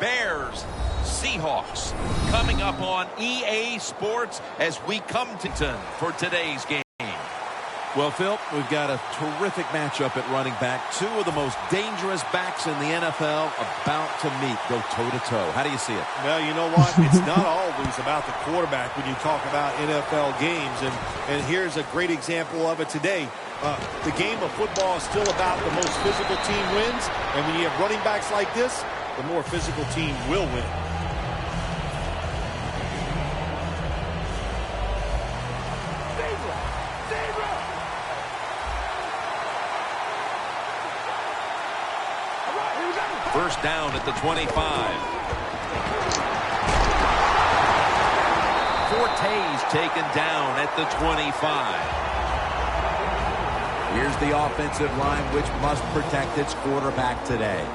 Bears Seahawks coming up on EA Sports as we come to for today's game. Well, Phil, we've got a terrific matchup at running back. Two of the most dangerous backs in the NFL about to meet, go toe-to-toe. How do you see it? Well, you know what? It's not always about the quarterback when you talk about NFL games. And here's a great example of it today. The game of football is still about the most physical team wins. And when you have running backs like this, the more physical team will win. First down at the 25. Forte's taken down at the 25. Here's the offensive line, which must protect its quarterback today.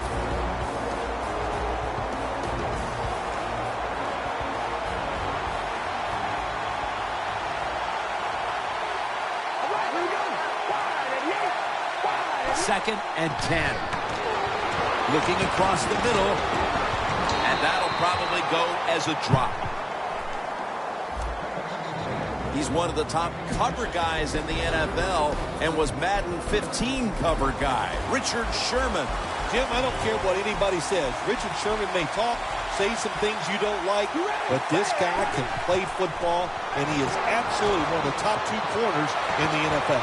Second and 10. Looking across the middle, and that'll probably go as a drop. He's one of the top cover guys in the NFL and was Madden 15 cover guy. Richard Sherman. Jim, I don't care what anybody says. Richard Sherman may talk, say some things you don't like, but this guy can play football, and he is absolutely one of the top two corners in the NFL.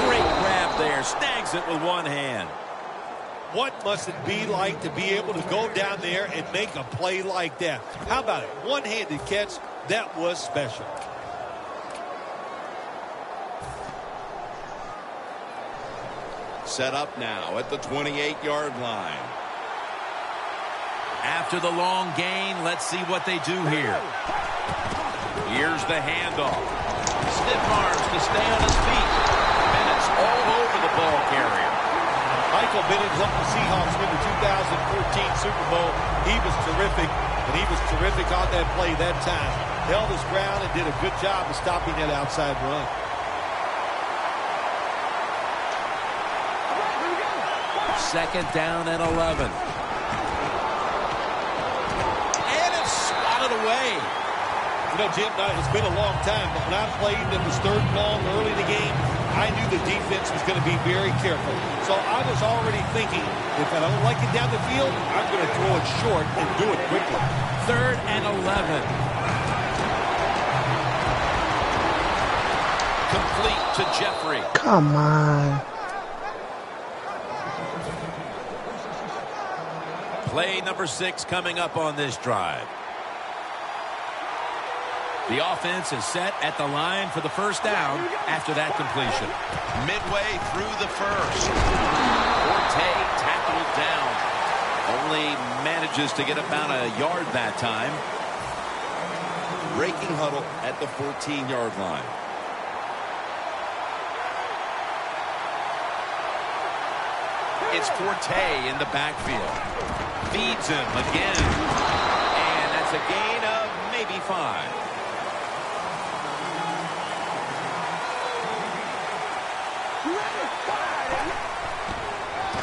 Great grab there. Snags it with one hand. What must it be like to be able to go down there and make a play like that? How about it? One-handed catch. That was special. Set up now at the 28-yard line. After the long gain, let's see what they do here. Here's the handoff. Stiff arms to stay on his feet. Minutes all over the ball carrier. Michael Bennett helped the Seahawks win the 2014 Super Bowl. He was terrific, and he was terrific on that play that time. Held his ground and did a good job of stopping that outside run. Second down and 11. And it's swatted away. You know, Jim, it's been a long time, but when I played and it was third and long early in the game, I knew the defense was going to be very careful. So I was already thinking, if I don't like it down the field, I'm going to throw it short and do it quickly. Third and 11. Complete to Jeffrey. Come on. Play number 6 coming up on this drive. The offense is set at the line for the first down after that completion. Midway through the first. Forte tackled down. Only manages to get about a yard that time. Breaking huddle at the 14-yard line. It's Forte in the backfield. Feeds him again. And that's a gain of maybe 5.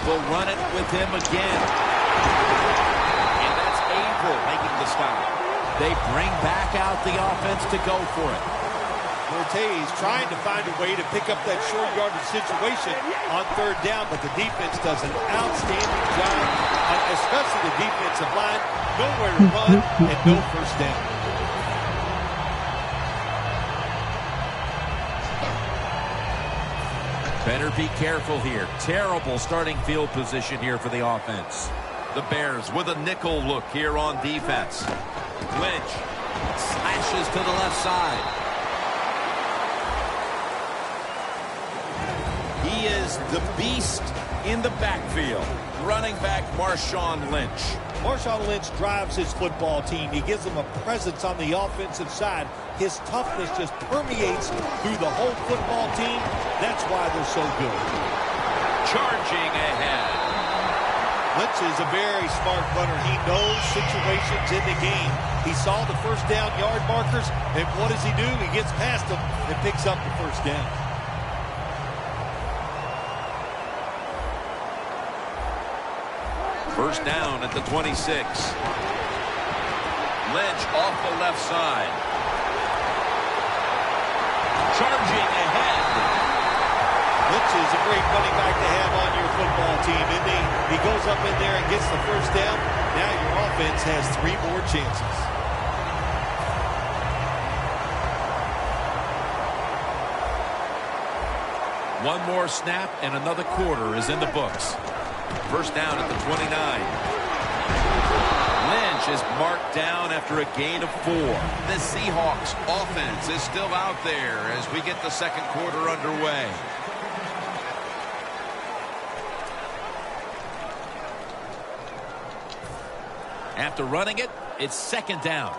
Will run it with him again. And that's April making the stop. They bring back out the offense to go for it. Forte's trying to find a way to pick up that short yardage situation on third down, but the defense does an outstanding job, especially the defensive line. Nowhere to run and no first down. Better be careful here. Terrible starting field position here for the offense. The Bears with a nickel look here on defense. Lynch slashes to the left side. He is the beast in the backfield. Running back Marshawn Lynch. Marshawn Lynch drives his football team. He gives them a presence on the offensive side. His toughness just permeates through the whole football team. That's why they're so good. Charging ahead. Lynch is a very smart runner. He knows situations in the game. He saw the first down yard markers, and what does he do? He gets past them and picks up the first down. First down at the 26. Lynch off the left side. Charging ahead. Lynch is a great running back to have on your football team, isn't he? He goes up in there and gets the first down. Now your offense has 3 more chances. One more snap and another quarter is in the books. First down at the 29. Lynch is marked down after a gain of 4. The Seahawks offense is still out there as we get the second quarter underway. After running it, it's second down.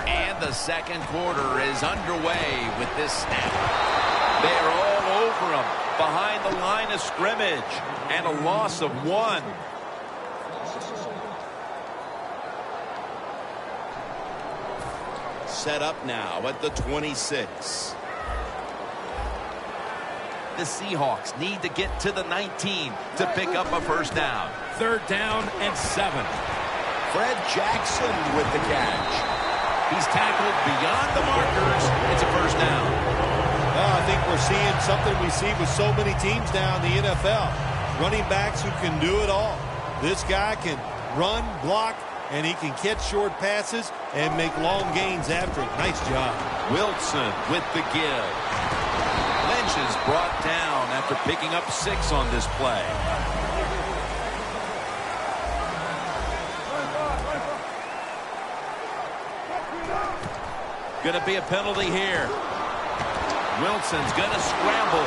And the second quarter is underway with this snap. They're all over him behind the line of scrimmage, and a loss of 1. Set up now at the 26. The Seahawks need to get to the 19 to pick up a first down. Third down and 7. Fred Jackson with the catch. He's tackled beyond the markers. It's a first down. Well, I think we're seeing something we see with so many teams now in the NFL. Running backs who can do it all. This guy can run, block, and he can catch short passes and make long gains after it. Nice job. Wilson with the give. Lynch is brought down after picking up 6 on this play. Going to be a penalty here. Wilson's going to scramble.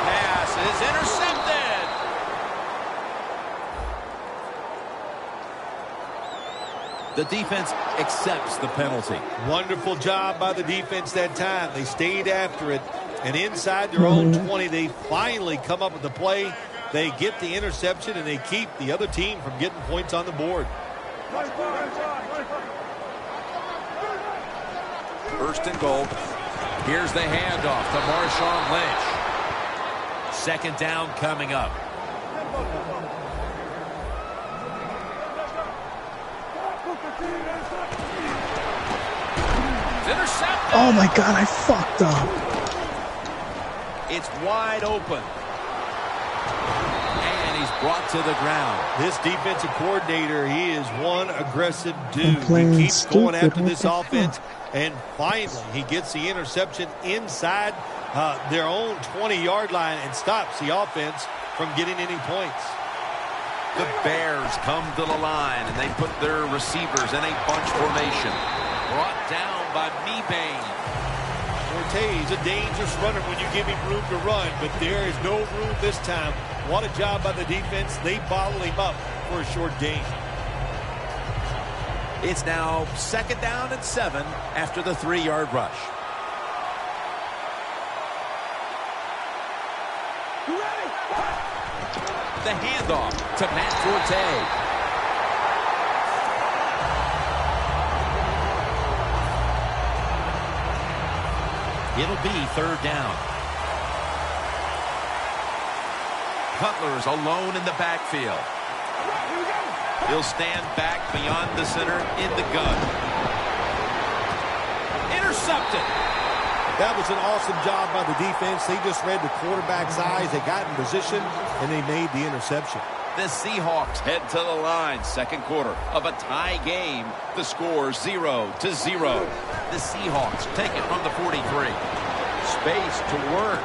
Pass is intercepted. The defense accepts the penalty. Wonderful job by the defense that time. They stayed after it. And inside their own 20, they finally come up with the play. They get the interception, and they keep the other team from getting points on the board. First and goal. Here's the handoff to Marshawn Lynch. Second down coming up. Intercepted. Oh my God, I fucked up. It's wide open. And he's brought to the ground. This defensive coordinator, he is one aggressive dude. He keeps going after this offense, and finally he gets the interception inside their own 20-yard line and stops the offense from getting any points. The Bears come to the line, and they put their receivers in a bunch formation. Brought down by Nitevaine. Forte's a dangerous runner when you give him room to run, but there is no room this time. What a job by the defense. They bottle him up for a short gain. It's now second down and 7 after the 3-yard rush. The handoff to Matt Forte. It'll be third down. Cutler's alone in the backfield. He'll stand back beyond the center in the gun. Intercepted. That was an awesome job by the defense. They just read the quarterback's eyes. They got in position, and they made the interception. The Seahawks head to the line. Second quarter of a tie game. The score 0-0. The Seahawks take it from the 43. Space to work.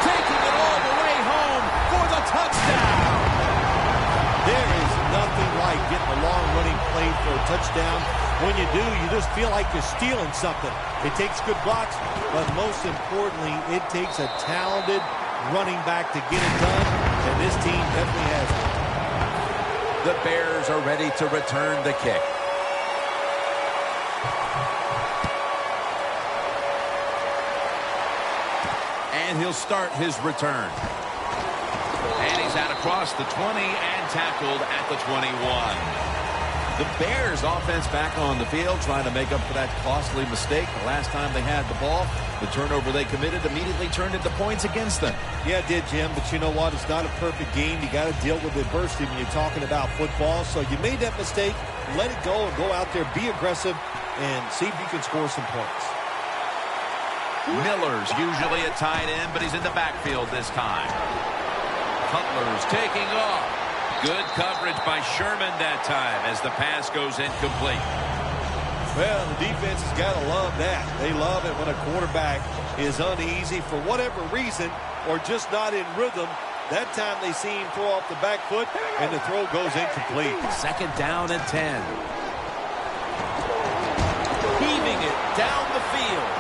Taking it all the way home for the touchdown. There is nothing like getting a long running play for a touchdown. When you do, you just feel like you're stealing something. It takes good blocks, but most importantly, it takes a talented running back to get it done, and this team definitely has it. The Bears are ready to return the kick. And he'll start his return. And he's out across the 20 and tackled at the 21. The Bears offense back on the field trying to make up for that costly mistake. The last time they had the ball, the turnover they committed immediately turned into points against them. Yeah, it did, Jim, but you know what? It's not a perfect game. You got to deal with adversity when you're talking about football. So you made that mistake, let it go, and go out there, be aggressive, and see if you can score some points. Miller's usually a tight end, but he's in the backfield this time. Cutler's taking off. Good coverage by Sherman that time as the pass goes incomplete. Well, the defense has got to love that. They love it when a quarterback is uneasy for whatever reason or just not in rhythm. That time they see him throw off the back foot, and the throw goes incomplete. 2nd down and 10. Heaving it down the field.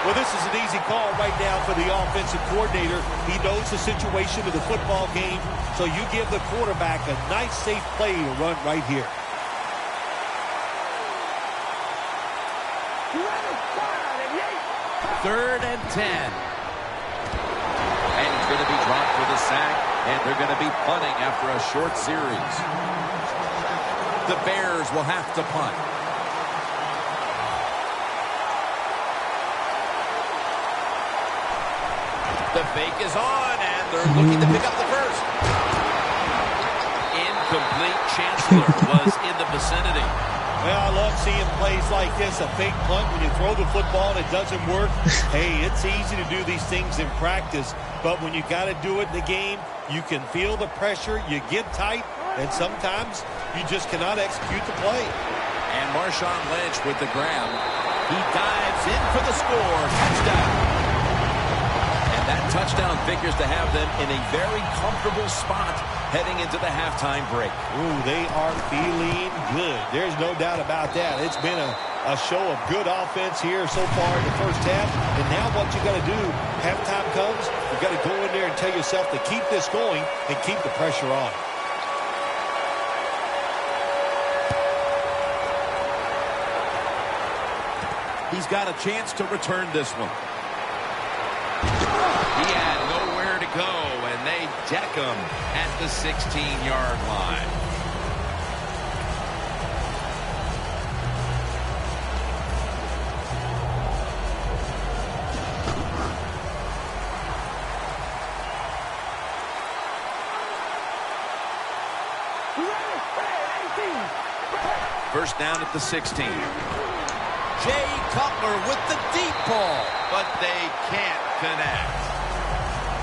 Well, this is an easy call right now for the offensive coordinator. He knows the situation of the football game, so you give the quarterback a nice, safe play to run right here. Third and 10. And he's going to be dropped for the sack, and they're going to be punting after a short series. The Bears will have to punt. The fake is on, and they're looking to pick up the first. Incomplete. Chancellor was in the vicinity. Well, I love seeing plays like this, a fake punt when you throw the football and it doesn't work. Hey, it's easy to do these things in practice, but when you got to do it in the game, you can feel the pressure, you get tight, and sometimes you just cannot execute the play. And Marshawn Lynch with the grab. He dives in for the score. Touchdown. And that touchdown figures to have them in a very comfortable spot heading into the halftime break. Ooh, they are feeling good. There's no doubt about that. It's been a show of good offense here so far in the first half. And now what you got to do, halftime comes, you got to go in there and tell yourself to keep this going and keep the pressure on. He's got a chance to return this one. He had nowhere to go, and they deck him at the 16-yard line. First down at the 16. Jay Cutler with the deep ball, but they can't connect.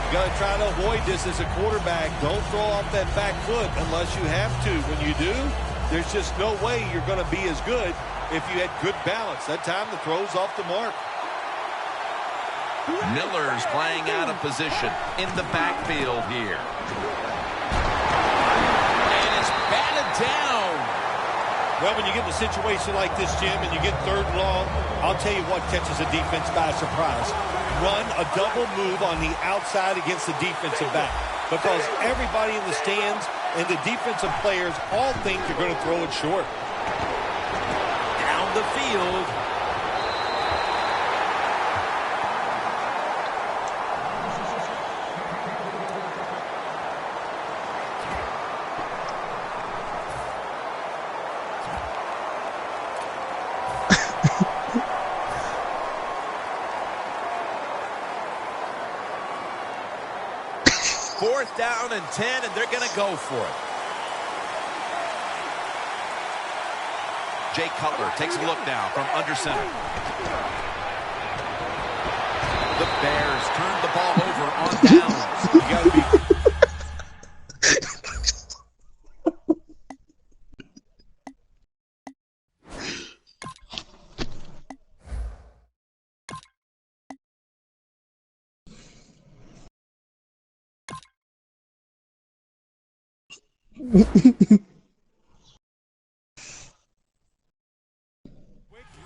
You got to try to avoid this as a quarterback. Don't throw off that back foot unless you have to. When you do, there's just no way you're going to be as good if you had good balance. That time the throw's off the mark. Miller's playing out of position in the backfield here. And it's batted down. Well, when you get in a situation like this, Jim, and you get 3rd and long, I'll tell you what catches a defense by surprise. Run a double move on the outside against the defensive back. Because everybody in the stands and the defensive players all think they're going to throw it short. down the field. Fourth down and 10, and they're going to go for it. Jay Cutler takes a look now from under center. The Bears turn the ball over on downs. You got to be...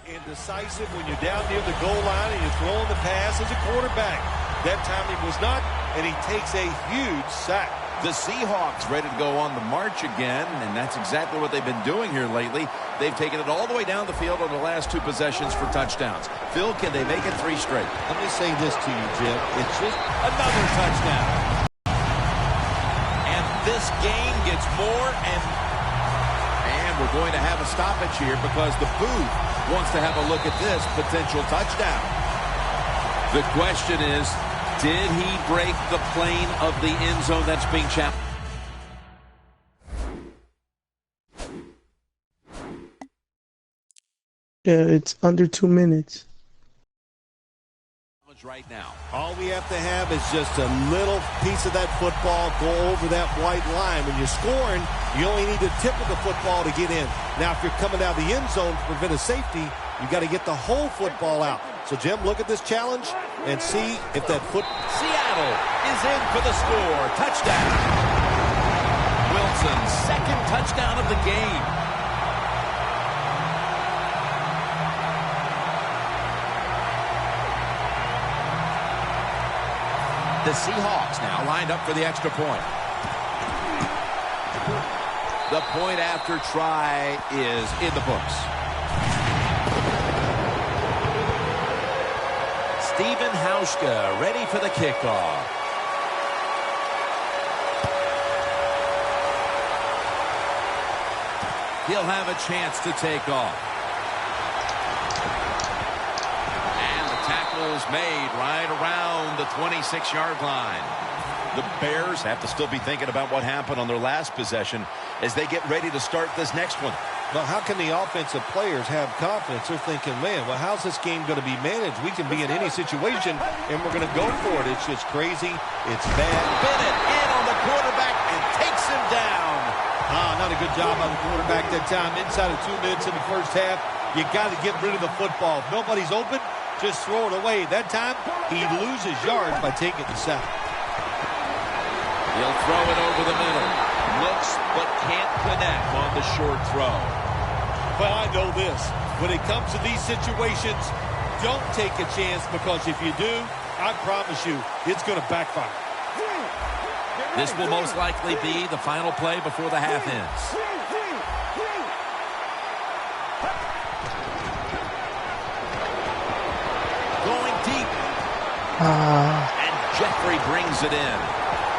And decisive when you're down near the goal line and you're throwing the pass as a quarterback. That time he was not, and he takes a huge sack. The Seahawks ready to go on the march again, and that's exactly what they've been doing here lately. They've taken it all the way down the field on the last two possessions for touchdowns. Phil, can they make it 3 straight? Let me say this to you, Jim. It's just another touchdown. And this game gets more and time, we're going to have a stoppage here because the booth wants to have a look at this potential touchdown. The question is, did he break the plane of the end zone that's being challenged? Yeah, it's under 2 minutes. Right now. All we have to have is just a little piece of that football go over that white line. When you're scoring, you only need the tip of the football to get in. Now, if you're coming out of the end zone to prevent a safety, you got to get the whole football out. So, Jim, look at this challenge and see if that foot... Seattle is in for the score. Touchdown. Wilson's second touchdown of the game. The Seahawks now lined up for the extra point. The point after try is in the books. Steven Hauschka ready for the kickoff. He'll have a chance to take off. Tackles made right around the 26-yard line. The Bears have to still be thinking about what happened on their last possession as they get ready to start this next one. Well, how can the offensive players have confidence? They're thinking, man, well, how's this game going to be managed? We can be in any situation, and we're going to go for it. It's just crazy. It's bad. Bennett in on the quarterback and takes him down. Not a good job on the quarterback that time. Inside of 2 minutes in the first half, you got to get rid of the football. If nobody's open, just throw it away. That time, he loses yards by taking the sack. He'll throw it over the middle. Looks but can't connect on the short throw. Well, I know this. When it comes to these situations, don't take a chance, because if you do, I promise you, it's going to backfire. This will most likely be the final play before the half ends. Going deep. And Jeffrey brings it in.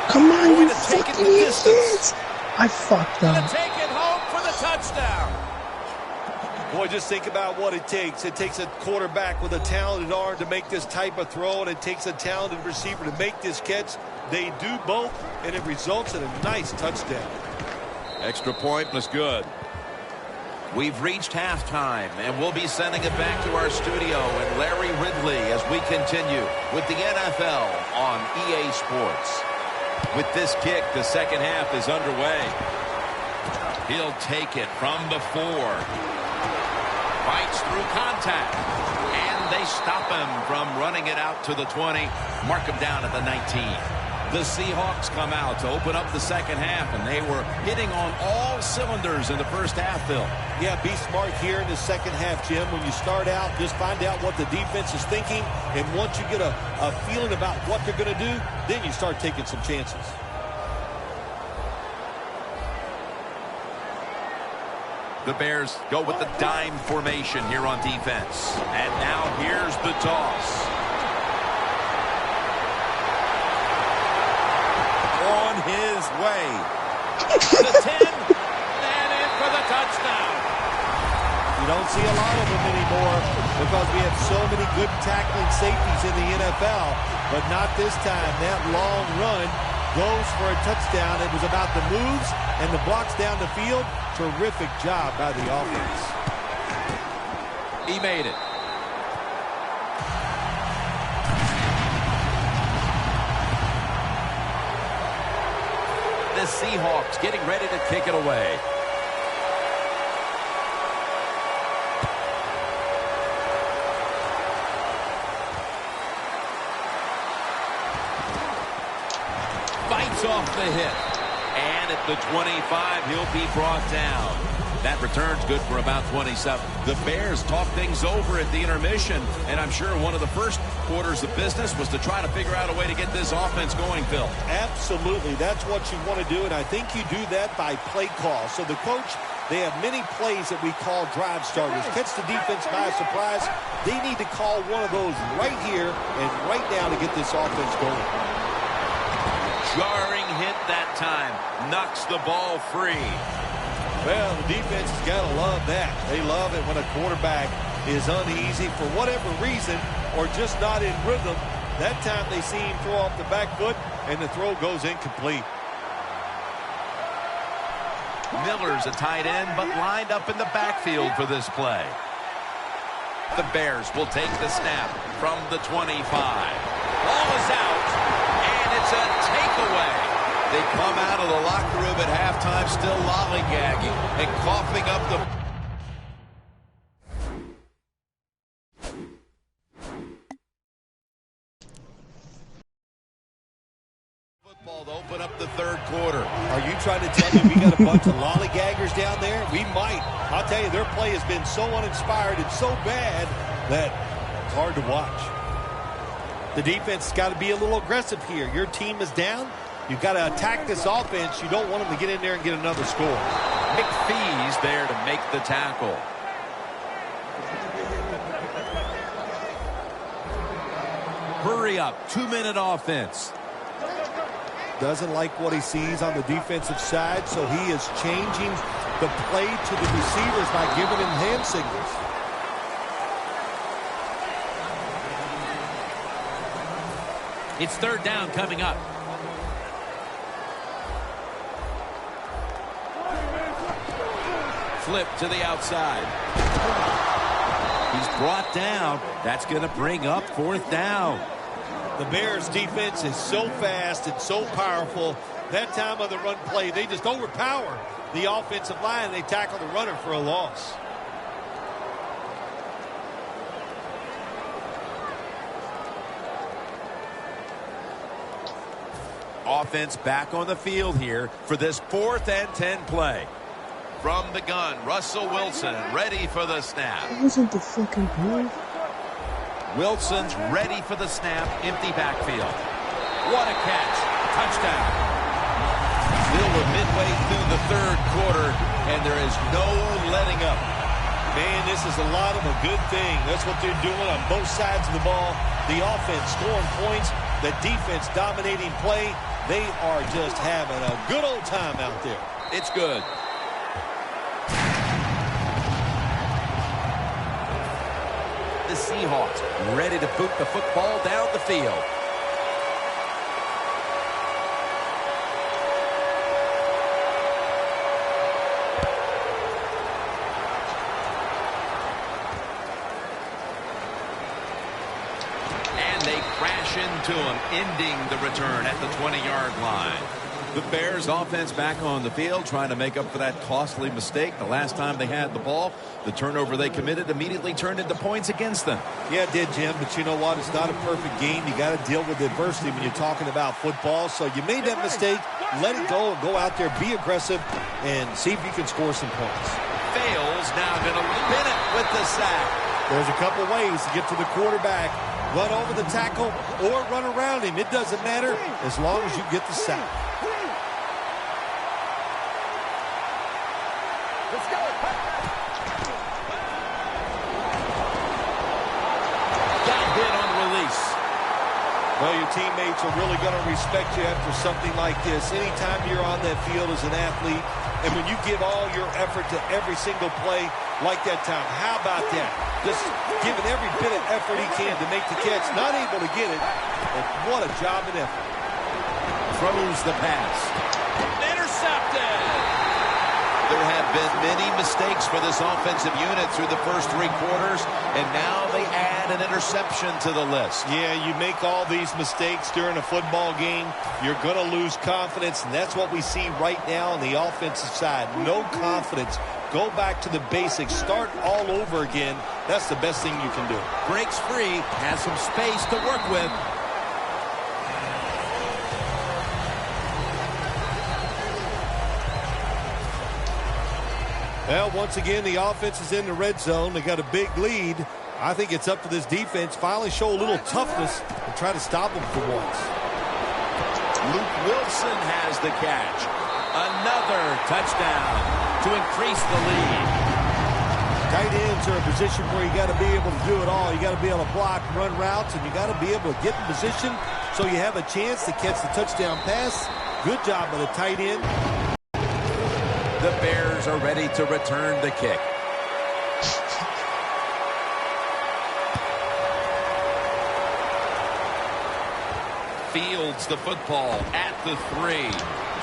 Come on, Going you to take it fucking the distance. idiots. I fucked Going up. to take it home for the touchdown. Boy, just think about what it takes. It takes a quarterback with a talented arm to make this type of throw, and it takes a talented receiver to make this catch. They do both, and it results in a nice touchdown. Extra point was good. We've reached halftime, and we'll be sending it back to our studio and Larry Ridley as we continue with the NFL on EA Sports. With this kick, the second half is underway. He'll take it from the 4. Fights through contact, and they stop him from running it out to the 20, mark him down at the 19. The Seahawks come out to open up the second half, and they were hitting on all cylinders in the first half, Phil. Yeah, be smart here in the second half, Jim. When you start out, just find out what the defense is thinking, and once you get a feeling about what they're going to do, then you start taking some chances. The Bears go with the dime formation here on defense. And now here's the toss. On his way. The 10. And in for the touchdown. You don't see a lot of them anymore because we have so many good tackling safeties in the NFL. But not this time. That long run goes for a touchdown. It was about the moves and the blocks down the field. Terrific job by the offense. He made it. The Seahawks getting ready to kick it away. Fights off the hit. And at the 25, he'll be brought down. That return's good for about 27. The Bears talk things over at the intermission, and I'm sure one of the first quarters of business was to try to figure out a way to get this offense going, Phil. Absolutely. That's what you want to do, and I think you do that by play call. So the coach, they have many plays that we call drive starters. Catch the defense by surprise. They need to call one of those right here and right now to get this offense going. Jarring hit that time. Knocks the ball free. Well, the defense has got to love that. They love it when a quarterback is uneasy for whatever reason or just not in rhythm. That time they see him throw off the back foot, and the throw goes incomplete. Miller's a tight end, but lined up in the backfield for this play. The Bears will take the snap from the 25. Ball is out, and it's a takeaway. They come out of the locker room at halftime still lollygagging and coughing up the... football to open up the third quarter. Are you trying to tell me we got a bunch of lollygaggers down there? We might. I'll tell you, their play has been so uninspired and so bad that it's hard to watch. The defense has got to be a little aggressive here. Your team is down. You've got to attack this offense. You don't want them to get in there and get another score. McPhee's there to make the tackle. Hurry up, 2-minute offense. Doesn't like what he sees on the defensive side, so he is changing the play to the receivers by giving him hand signals. It's third down coming up. Flip to the outside. He's brought down. That's going to bring up fourth down. The Bears defense is so fast and so powerful. That time of the run play, they just overpower the offensive line. They tackle the runner for a loss. Offense back on the field here for this 4th and 10 play. From the gun, Russell Wilson ready for the snap. That wasn't the fucking ball. Wilson's ready for the snap. Empty backfield. What a catch. Touchdown. Still we're midway through the third quarter, and there is no letting up. Man, this is a lot of a good thing. That's what they're doing on both sides of the ball. The offense scoring points, the defense dominating play. They are just having a good old time out there. It's good. The Seahawks ready to boot the football down the field. And they crash into him, ending the return at the 20-yard line. The Bears offense back on the field trying to make up for that costly mistake. The last time they had the ball, the turnover they committed immediately turned into points against them. Yeah, it did, Jim, but you know what? It's not a perfect game. You got to deal with adversity when you're talking about football. So you made that mistake, let it go, and go out there, be aggressive, and see if you can score some points. Fails, now going to spin it with the sack. There's a couple ways to get to the quarterback. Run over the tackle or run around him. It doesn't matter as long as you get the sack. Well, your teammates are really going to respect you after something like this. Anytime you're on that field as an athlete, and when you give all your effort to every single play like that time, how about that? Just giving every bit of effort he can to make the catch. Not able to get it, but what a job and effort. Throws the pass. Intercepted! There have been many mistakes for this offensive unit through the first 3 quarters, and now they add an interception to the list. Yeah, you make all these mistakes during a football game, you're going to lose confidence, and that's what we see right now on the offensive side. No confidence. Go back to the basics. Start all over again. That's the best thing you can do. Breaks free, has some space to work with. Well, once again, the offense is in the red zone. They got a big lead. I think it's up to this defense finally show a little toughness and try to stop them for once. Luke Wilson has the catch. Another touchdown to increase the lead. Tight ends are a position where you got to be able to do it all. You got to be able to block, run routes, and you got to be able to get in position so you have a chance to catch the touchdown pass. Good job by the tight end. The Bears are ready to return the kick. Fields the football at the 3.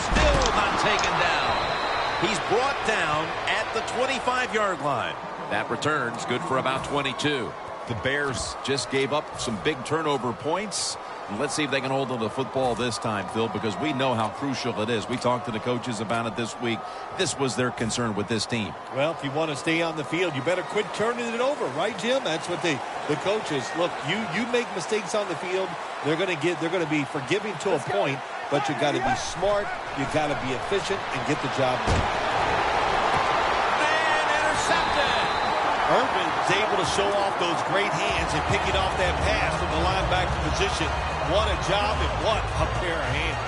Still not taken down. He's brought down at the 25-yard line. That return's good for about 22. The Bears just gave up some big turnover points. Let's see if they can hold on to the football this time, Phil, because we know how crucial it is. We talked to the coaches about it this week. This was their concern with this team. Well, if you want to stay on the field, you better quit turning it over, right, Jim? That's what the coaches look. You make mistakes on the field, they're going to be forgiving to a point, but you got to be smart, you got to be efficient, and get the job done. And intercepted. Urban is able to show off those great hands and picking off that pass from the linebacker position. What a job and what a pair of hands.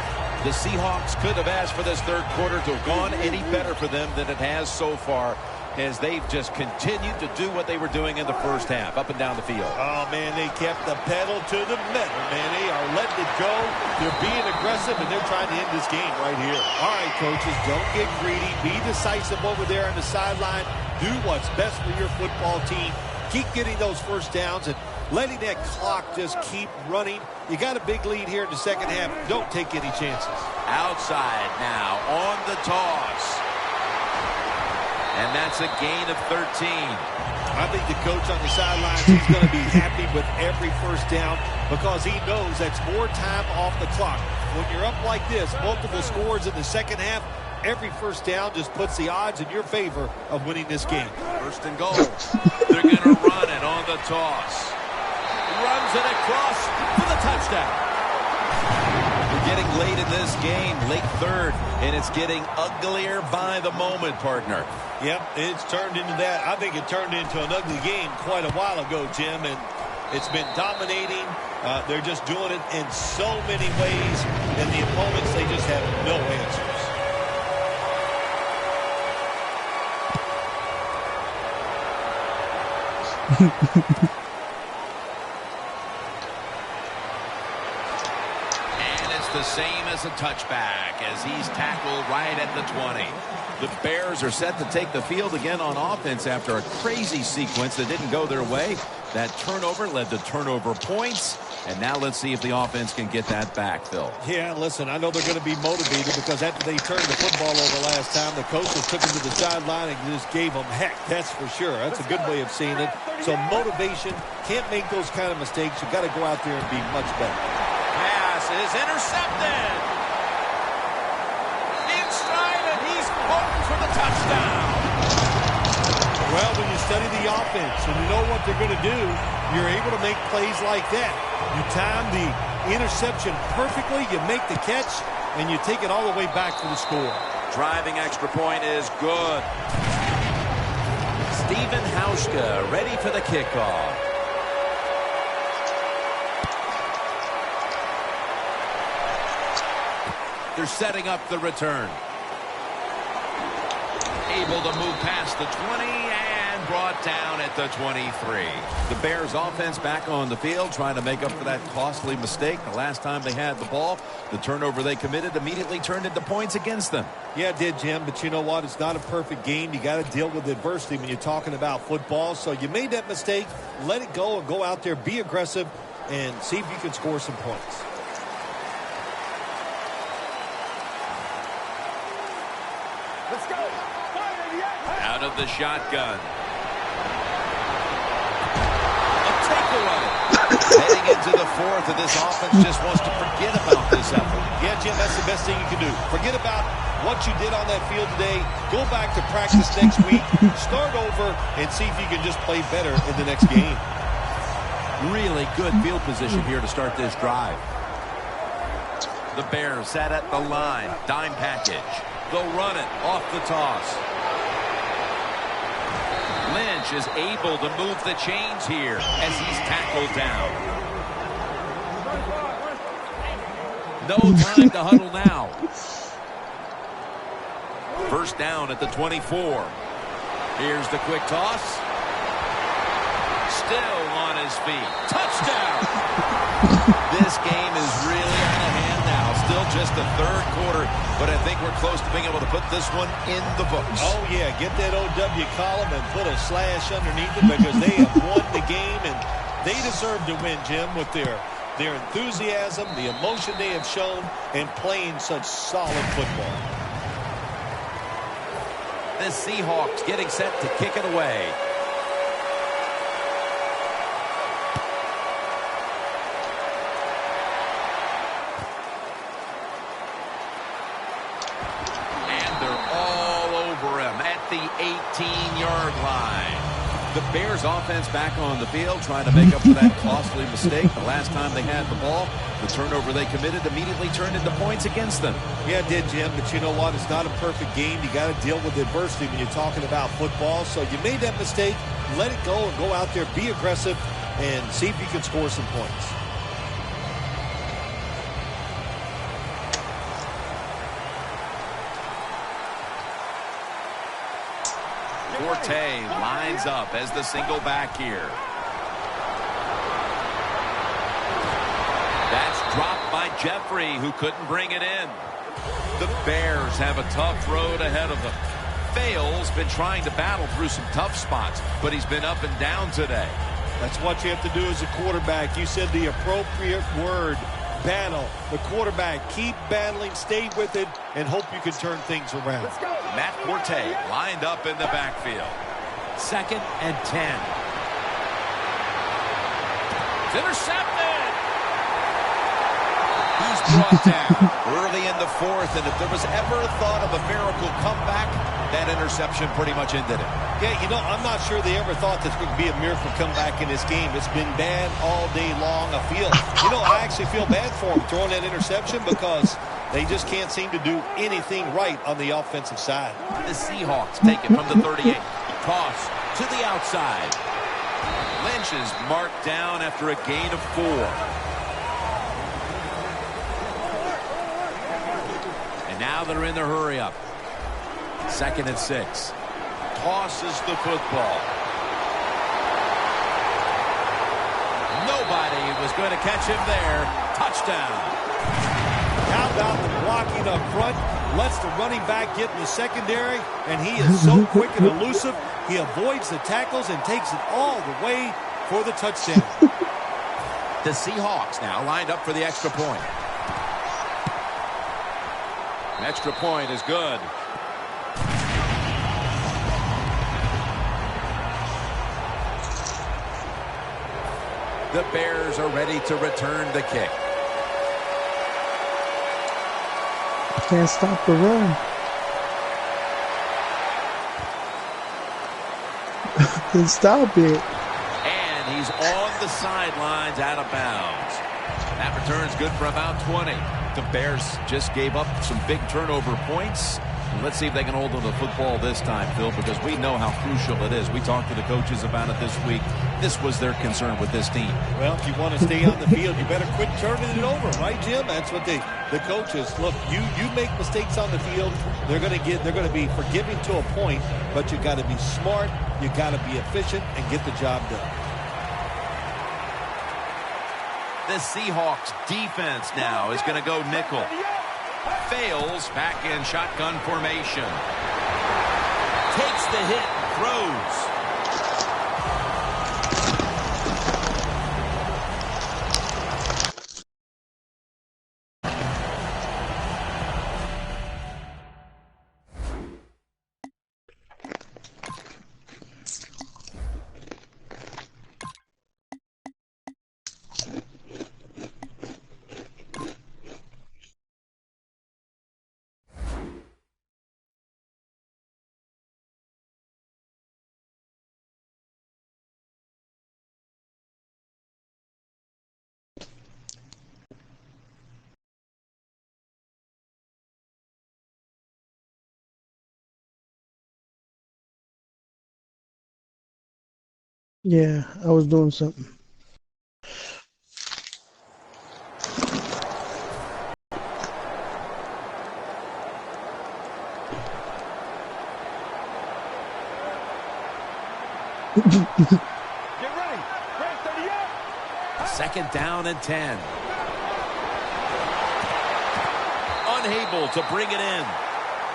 The Seahawks could have asked for this third quarter to have gone any better for them than it has so far, as they've just continued to do what they were doing in the first half, up and down the field. Oh, man, they kept the pedal to the metal, man. They are letting it go. They're being aggressive, and they're trying to end this game right here. All right, coaches, don't get greedy. Be decisive over there on the sideline. Do what's best for your football team. Keep getting those first downs and letting that clock just keep running. You got a big lead here in the second half. Don't take any chances. Outside now on the toss. And that's a gain of 13. I think the coach on the sidelines, he's going to be happy with every first down because he knows that's more time off the clock. When you're up like this, multiple scores in the second half, every first down just puts the odds in your favor of winning this game. First and goal. They're going to run it on the toss. Runs it across for the touchdown. We're getting late in this game, late third, and it's getting uglier by the moment, partner. Yep, it's turned into that. I think it turned into an ugly game quite a while ago, Jim, and it's been dominating. They're just doing it in so many ways, and the opponents, they just have no answers. The same as a touchback as he's tackled right at the 20. The Bears are set to take the field again on offense after a crazy sequence that didn't go their way. That turnover led to turnover points. And now let's see if the offense can get that back, Phil. Yeah, listen, I know they're going to be motivated because after they turned the football over last time, the coaches took them to the sideline and just gave them heck. That's for sure. That's a good way of seeing it. So motivation, can't make those kind of mistakes. You've got to go out there and be much better. Pass is intercepted. In stride, and he's hoping for the touchdown. Well, when you study the offense and you know what they're going to do, you're able to make plays like that. You time the interception perfectly, you make the catch, and you take it all the way back for the score. Driving extra point is good. Steven Hauschka ready for the kickoff. They're setting up the return. Able to move past the 20 and brought down at the 23. The Bears offense back on the field trying to make up for that costly mistake. The last time they had the ball, the turnover they committed immediately turned into points against them. Yeah, it did, Jim, but you know what? It's not a perfect game. You got to deal with adversity when you're talking about football. So you made that mistake, let it go and go out there, be aggressive, and see if you can score some points. Let's go. Out of the shotgun. A takeaway. Heading into the fourth, and this offense just wants to forget about this effort. Yeah, Jim, that's the best thing you can do. Forget about what you did on that field today. Go back to practice next week. Start over and see if you can just play better in the next game. Really good field position here to start this drive. The Bears sat at the line. Dime package. They'll run it off the toss. Lynch is able to move the chains here as he's tackled down. No time to huddle now. First down at the 24. Here's the quick toss. Still on his feet. Touchdown! This game is really out of hand now. Still just the third quarter, but I think we're close to being able to put this one in the books. Oh, yeah. Get that OW column and put a slash underneath it because they have won the game, and they deserve to win, Jim, with their enthusiasm, the emotion they have shown, and playing such solid football. The Seahawks getting set to kick it away. And they're all over him at the 18-yard line. The Bears offense back on the field trying to make up for that costly mistake. The last time they had the ball, the turnover they committed immediately turned into points against them. Yeah, it did, Jim, but you know what? It's not a perfect game. You got to deal with adversity when you're talking about football. So you made that mistake, let it go, and go out there, be aggressive, and see if you can score some points. Forte lines up as the single back here. That's dropped by Jeffrey, who couldn't bring it in. The Bears have a tough road ahead of them. Fales been trying to battle through some tough spots, but he's been up and down today. That's what you have to do as a quarterback. You said the appropriate word, battle. The quarterback, keep battling, stay with it, and hope you can turn things around. Matt Forte lined up in the backfield. 2nd and 10. It's intercepted. He's brought down early in the 4th, and if there was ever a thought of a miracle comeback, that interception pretty much ended it. Yeah, you know, I'm not sure they ever thought this would be a miracle comeback in this game. It's been bad all day long. I actually feel bad for them throwing that interception because they just can't seem to do anything right on the offensive side. The Seahawks take it from the 38. Toss to the outside. Lynch is marked down after a gain of 4. And now they're in the hurry-up. 2nd and 6. Tosses the football. Nobody was going to catch him there. Touchdown. How about the blocking up front? Lets the running back get in the secondary, and he is so quick and elusive. He avoids the tackles and takes it all the way for the touchdown. The Seahawks now lined up for the extra point. An extra point is good. The Bears are ready to return the kick. Can't stop the run. Can't stop it. And he's on the sidelines out of bounds. That return's good for about 20. The Bears just gave up some big turnover points. And let's see if they can hold on to the football this time, Phil, because we know how crucial it is. We talked to the coaches about it this week. This was their concern with this team. Well, if you want to stay on the field, you better quit turning it over, right, Jim? That's what the coaches look. You make mistakes on the field, they're going to be forgiving to a point, but you got to be smart, you got to be efficient, and get the job done. The Seahawks defense now is going to go nickel. Fails back in shotgun formation. Takes the hit and throws. Yeah, I was doing something. Get ready. Break 38. 2nd down and 10. unable to bring it in.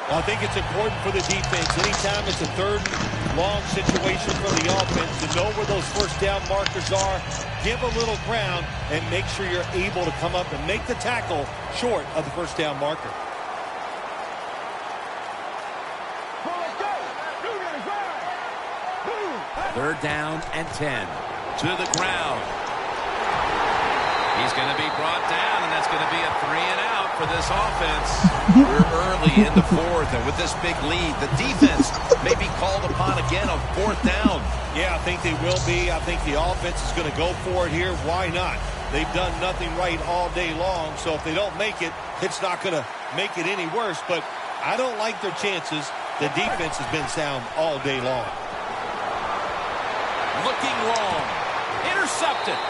I think it's important for the defense. Anytime it's a third and long situation for the offense to know where those first down markers are, give a little ground, and make sure you're able to come up and make the tackle short of the first down marker. Third down and 10. To the ground. He's going to be brought down, and that's going to be a 3 and out for this offense. We're early in the fourth, and with this big lead, the defense may be called upon again on fourth down. Yeah, I think they will be. I think the offense is going to go for it here. Why not? They've done nothing right all day long, so if they don't make it, it's not going to make it any worse. But I don't like their chances. The defense has been sound all day long. Looking long. Intercepted.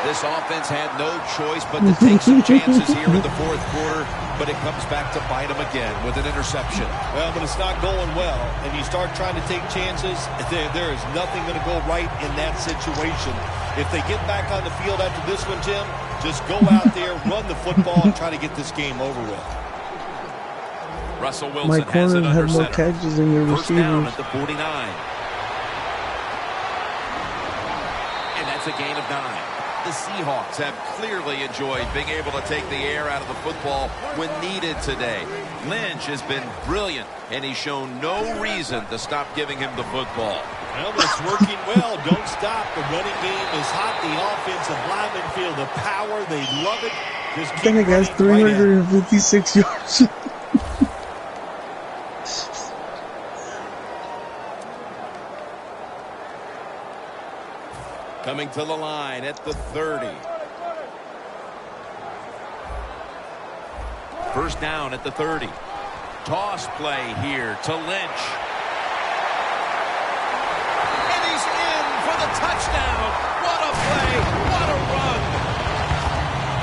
This offense had no choice but to take some chances here in the fourth quarter, but it comes back to bite them again with an interception. Well, but it's not going well, and you start trying to take chances, there is nothing going to go right in that situation. If they get back on the field after this one, Jim, just go out there, run the football, and try to get this game over with. Russell Wilson My has it corner under had more center. catches than your First down receivers. at the 49. And that's a gain of 9. The Seahawks have clearly enjoyed being able to take the air out of the football when needed today. Lynch has been brilliant, and he's shown no reason to stop giving him the football. Well, it's working well. Don't stop. The running game is hot. The offensive linemen feel the power. They love it. Just keep Then it has running right 356 yards. Coming to the line at the 30. First down at the 30. Toss play here to Lynch. And he's in for the touchdown. What a play. What a run.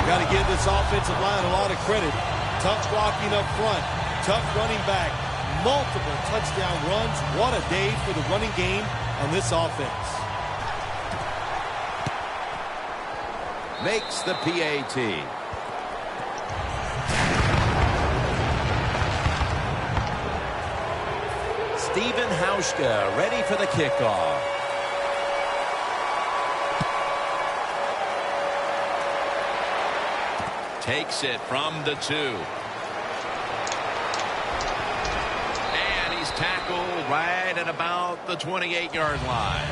Got to give this offensive line a lot of credit. Tough blocking up front. Tough running back. Multiple touchdown runs. What a day for the running game on this offense. Makes the PAT. Steven Hauschka ready for the kickoff. Takes it from the 2. And he's tackled right at about the 28-yard line.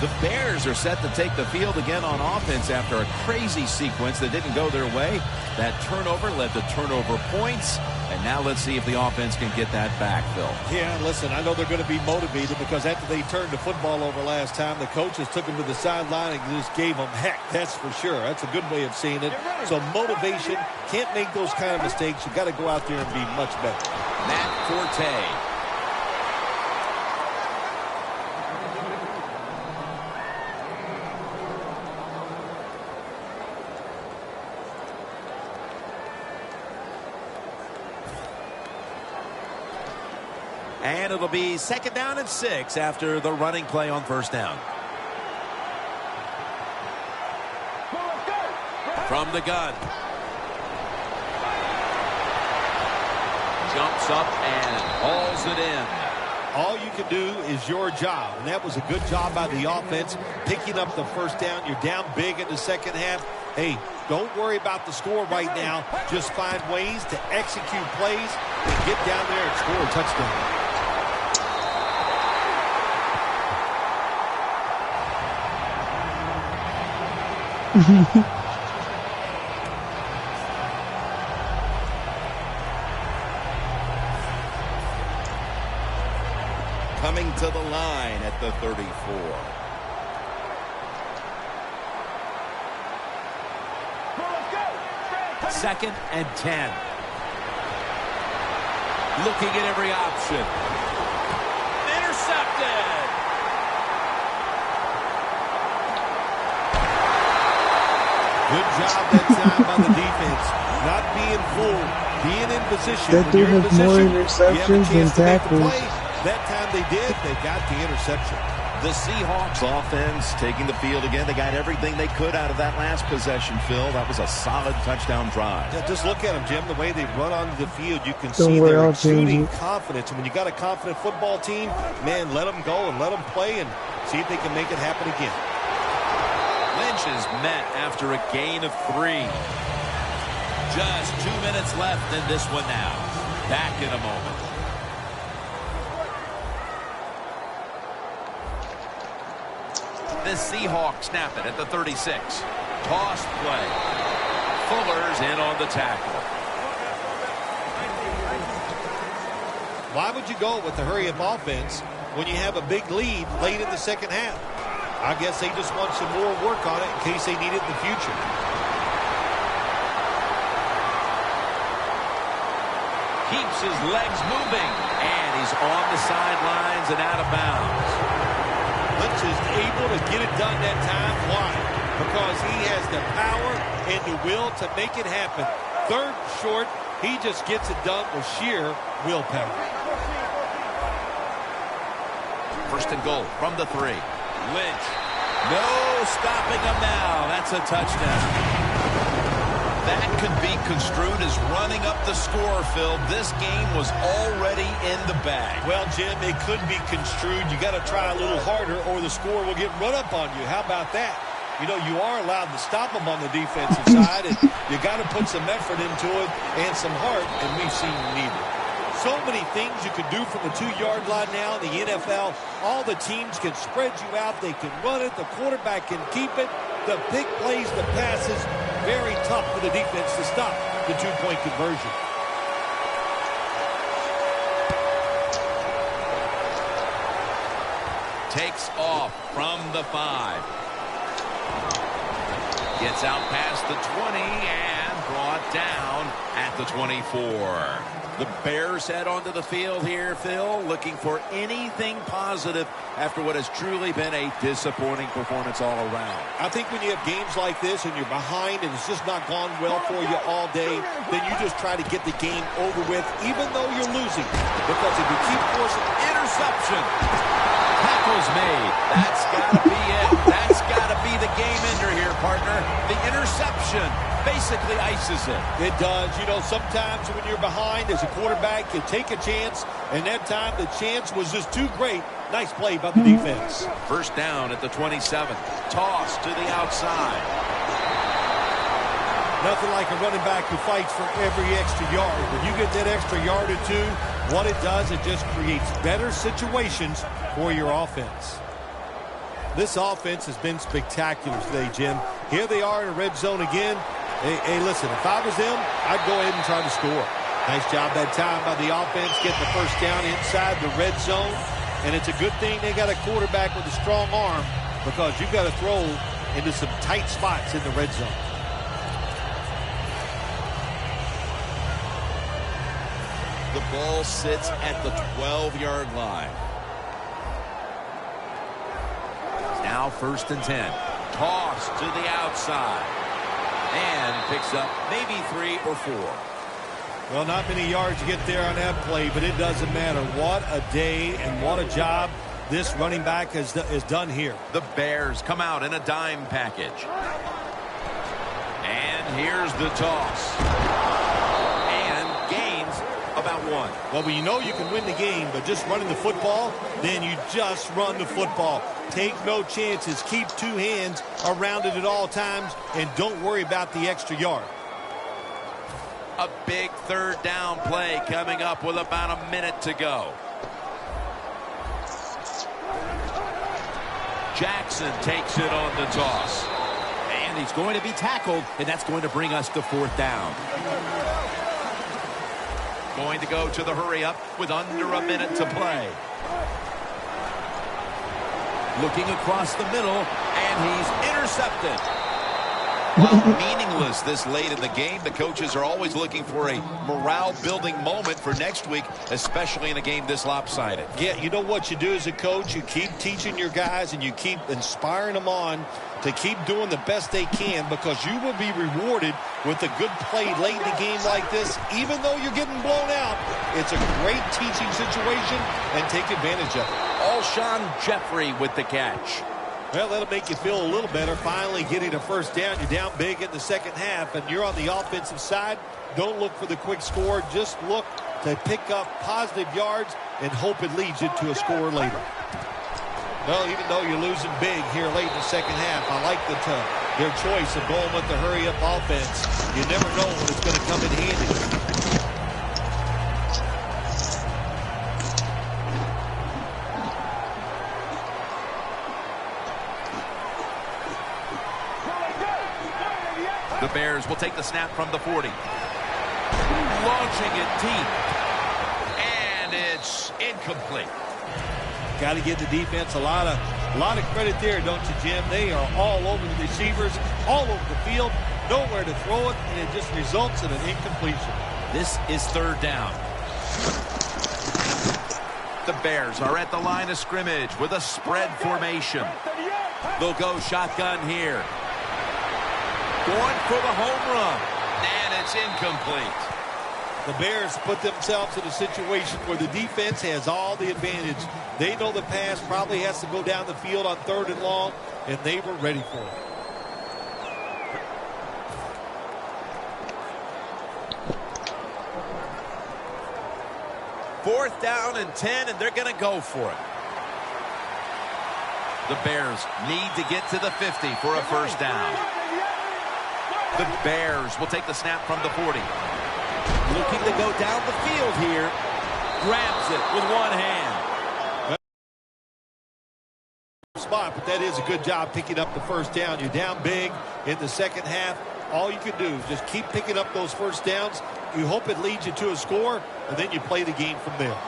The Bears are set to take the field again on offense after a crazy sequence that didn't go their way. That turnover led to turnover points. And now let's see if the offense can get that back, Phil. Yeah, listen, I know they're going to be motivated because after they turned the football over last time, the coaches took them to the sideline and just gave them heck. That's for sure. That's a good way of seeing it. So motivation, can't make those kind of mistakes. You got to go out there and be much better. Matt Forte. And it'll be second down and 6 after the running play on first down. From the gun. Jumps up and hauls it in. All you can do is your job, and that was a good job by the offense, picking up the first down. You're down big in the second half. Hey, don't worry about the score right now. Just find ways to execute plays and get down there and score a touchdown. Coming to the line at the 34. Second and 10. Looking at every option. Intercepted. Good job that time by the defense. Not being fooled. Being in position. That dude has more interceptions than tackles. That time they did. They got the interception. The Seahawks offense taking the field again. They got everything they could out of that last possession, Phil. That was a solid touchdown drive. Yeah, just look at them, Jim. The way they run onto the field, you can Don't see worry, they're I'll exuding change it. confidence. And when you got a confident football team, man, let them go and let them play and see if they can make it happen again. Lynch is met after a gain of 3. Just 2 minutes left in this one now. Back in a moment. The Seahawks snap it at the 36. Toss play. Fuller's in on the tackle. Why would you go with the hurry-up offense when you have a big lead late in the second half? I guess they just want some more work on it in case they need it in the future. Keeps his legs moving. And he's on the sidelines and out of bounds. Lynch is able to get it done that time. Why? Because he has the power and the will to make it happen. Third short, he just gets it done with sheer willpower. First and goal from the 3. Lynch. No stopping him now. That's a touchdown. That could be construed as running up the score, Phil. This game was already in the bag. Well, Jim, it could be construed. You got to try a little harder or the score will get run up on you. How about that? You know, you are allowed to stop them on the defensive side, and you got to put some effort into it and some heart, and we've seen neither. So many things you can do from the 2-yard line now in the NFL. All the teams can spread you out. They can run it. The quarterback can keep it. The big plays, the passes, very tough for the defense to stop the 2-point conversion. Takes off from the 5. Gets out past the 20 and brought down at the 24. The Bears head onto the field here, Phil, looking for anything positive after what has truly been a disappointing performance all around. I think when you have games like this and you're behind and it's just not gone well for you all day, then you just try to get the game over with, even though you're losing. Because if you keep forcing Interception. Tackle's made. That's got to be it. That's got to be the game ender here, partner. The interception basically ices it. It does. You know, sometimes when you're behind as a quarterback, you take a chance, and that time the chance was just too great. Nice play by the defense. First down at the 27. Toss to the outside. Nothing like a running back who fights for every extra yard. When you get that extra yard or two, what it does, it just creates better situations for your offense. This offense has been spectacular today, Jim. Here they are in a red zone again. Hey, listen, if I was them, I'd go ahead and try to score. Nice job that time by the offense getting the first down inside the red zone. And it's a good thing they got a quarterback with a strong arm because you've got to throw into some tight spots in the red zone. The ball sits at the 12-yard line. Now first and 10. Toss to the outside. And picks up maybe 3 or 4. Well, not many yards to get there on that play, but it doesn't matter. What a day and what a job this running back has done here. The Bears come out in a dime package. And here's the toss. And gains about 1. Well, you know you can win the game, but just running the football, then you just run the football. Take no chances. Keep 2 hands around it at all times, and don't worry about the extra yard. A big third down play coming up with about a minute to go. Jackson takes it on the toss. And he's going to be tackled, and that's going to bring us to 4th down. Going to go to the hurry-up with under a minute to play. Looking across the middle, and he's intercepted. While meaningless this late in the game, the coaches are always looking for a morale-building moment for next week, especially in a game this lopsided. Yeah, you know what you do as a coach? You keep teaching your guys and you keep inspiring them on to keep doing the best they can because you will be rewarded with a good play late in the game like this. Even though you're getting blown out, it's a great teaching situation and take advantage of it. Alshon Jeffrey with the catch. Well, that'll make you feel a little better. Finally getting a first down. You're down big in the second half, and you're on the offensive side. Don't look for the quick score. Just look to pick up positive yards and hope it leads you to a score later. Well, even though you're losing big here late in the second half, I like their choice of going with the hurry-up offense. You never know when it's going to come in handy. The Bears will take the snap from the 40. Launching it deep. And it's incomplete. Got to give the defense a lot of credit there, don't you, Jim? They are all over the receivers, all over the field, nowhere to throw it, and it just results in an incompletion. This is third down. The Bears are at the line of scrimmage with a spread formation. They'll go shotgun here. Going for the home run. And it's incomplete. The Bears put themselves in a situation where the defense has all the advantage. They know the pass probably has to go down the field on 3rd and long, and they were ready for it. Fourth down and 10, and they're going to go for it. The Bears need to get to the 50 for a first down. The Bears will take the snap from the 40. Looking to go down the field here. Grabs it with one hand. Spot, but that is a good job picking up the first down. You're down big in the second half. All you can do is just keep picking up those first downs. You hope it leads you to a score, and then you play the game from there.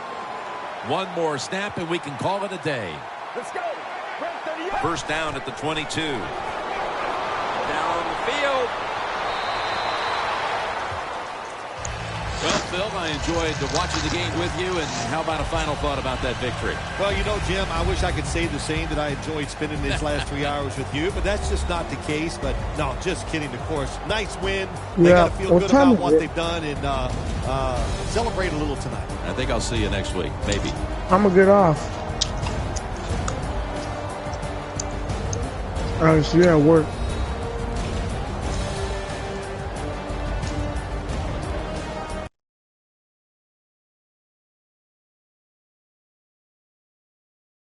One more snap, and we can call it a day. Let's go. First down at the 22. Down the field. Well, Phil, I enjoyed watching the game with you, and how about a final thought about that victory? Well, you know, Jim, I wish I could say the same, that I enjoyed spending these last 3 hours with you, but that's just not the case. But, no, just kidding, of course. Nice win. They got to feel good about what they've done and celebrate a little tonight. I think I'll see you next week, maybe. I'm going to get off. All right, so you're at work.